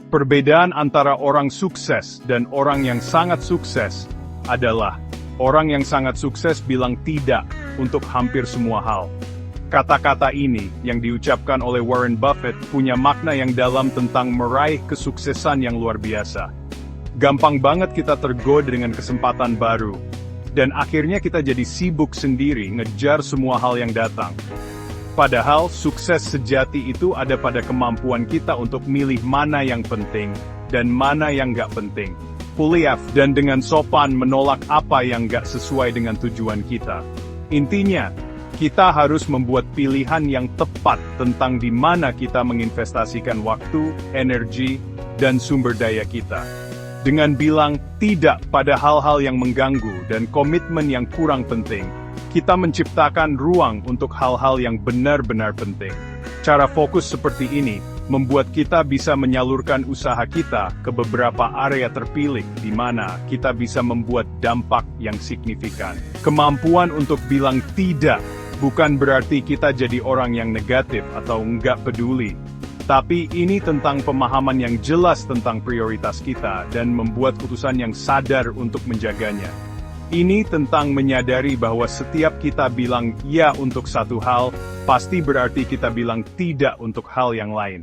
Perbedaan antara orang sukses dan orang yang sangat sukses adalah orang yang sangat sukses bilang tidak untuk hampir semua hal. Kata-kata ini yang diucapkan oleh Warren Buffett punya makna yang dalam tentang meraih kesuksesan yang luar biasa. Gampang banget kita tergoda dengan kesempatan baru, dan akhirnya kita jadi sibuk sendiri ngejar semua hal yang datang. Padahal sukses sejati itu ada pada kemampuan kita untuk milih mana yang penting dan mana yang nggak penting. Kuliah dan dengan sopan menolak apa yang nggak sesuai dengan tujuan kita. Intinya, kita harus membuat pilihan yang tepat tentang di mana kita menginvestasikan waktu, energi, dan sumber daya kita. Dengan bilang tidak pada hal-hal yang mengganggu dan komitmen yang kurang penting, kita menciptakan ruang untuk hal-hal yang benar-benar penting. Cara fokus seperti ini membuat kita bisa menyalurkan usaha kita ke beberapa area terpilih di mana kita bisa membuat dampak yang signifikan. Kemampuan untuk bilang tidak bukan berarti kita jadi orang yang negatif atau nggak peduli. Tapi ini tentang pemahaman yang jelas tentang prioritas kita dan membuat keputusan yang sadar untuk menjaganya. Ini tentang menyadari bahwa setiap kita bilang ya untuk satu hal, pasti berarti kita bilang tidak untuk hal yang lain.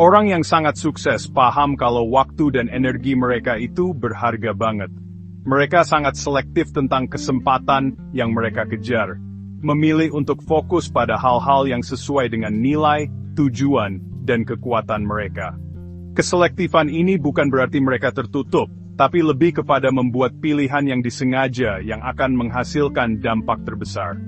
Orang yang sangat sukses paham kalau waktu dan energi mereka itu berharga banget. Mereka sangat selektif tentang kesempatan yang mereka kejar. Memilih untuk fokus pada hal-hal yang sesuai dengan nilai, tujuan, dan kekuatan mereka. Keselektifan ini bukan berarti mereka tertutup, tapi lebih kepada membuat pilihan yang disengaja yang akan menghasilkan dampak terbesar.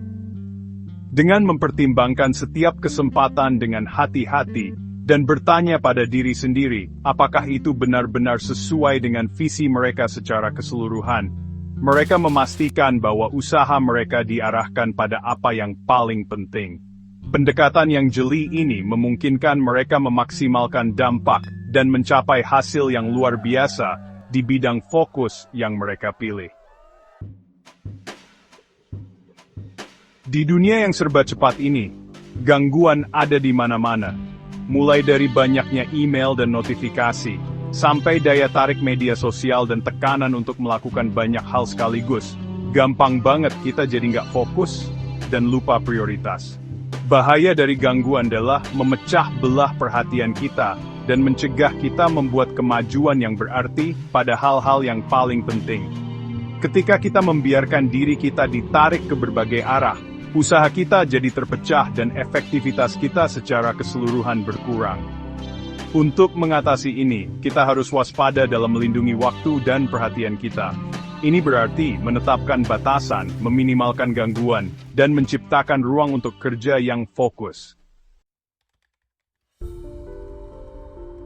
Dengan mempertimbangkan setiap kesempatan dengan hati-hati, dan bertanya pada diri sendiri, apakah itu benar-benar sesuai dengan visi mereka secara keseluruhan, mereka memastikan bahwa usaha mereka diarahkan pada apa yang paling penting. Pendekatan yang jeli ini memungkinkan mereka memaksimalkan dampak dan mencapai hasil yang luar biasa di bidang fokus yang mereka pilih. Di dunia yang serba cepat ini, gangguan ada di mana-mana. Mulai dari banyaknya email dan notifikasi, sampai daya tarik media sosial dan tekanan untuk melakukan banyak hal sekaligus. Gampang banget kita jadi nggak fokus dan lupa prioritas. Bahaya dari gangguan adalah memecah belah perhatian kita dan mencegah kita membuat kemajuan yang berarti pada hal-hal yang paling penting. Ketika kita membiarkan diri kita ditarik ke berbagai arah, usaha kita jadi terpecah dan efektivitas kita secara keseluruhan berkurang. Untuk mengatasi ini, kita harus waspada dalam melindungi waktu dan perhatian kita. Ini berarti menetapkan batasan, meminimalkan gangguan, dan menciptakan ruang untuk kerja yang fokus.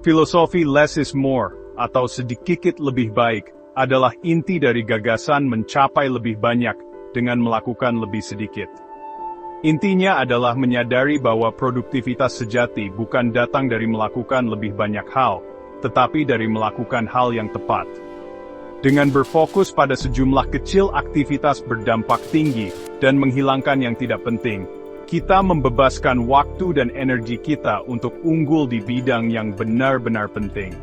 Filosofi less is more, atau sedikit lebih baik, adalah inti dari gagasan mencapai lebih banyak dengan melakukan lebih sedikit. Intinya adalah menyadari bahwa produktivitas sejati bukan datang dari melakukan lebih banyak hal, tetapi dari melakukan hal yang tepat. Dengan berfokus pada sejumlah kecil aktivitas berdampak tinggi dan menghilangkan yang tidak penting, kita membebaskan waktu dan energi kita untuk unggul di bidang yang benar-benar penting.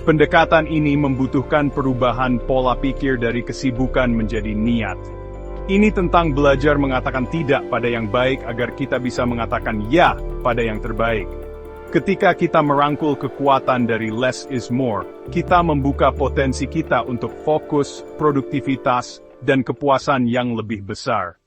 Pendekatan ini membutuhkan perubahan pola pikir dari kesibukan menjadi niat. Ini tentang belajar mengatakan tidak pada yang baik agar kita bisa mengatakan ya pada yang terbaik. Ketika kita merangkul kekuatan dari less is more, kita membuka potensi kita untuk fokus, produktivitas, dan kepuasan yang lebih besar.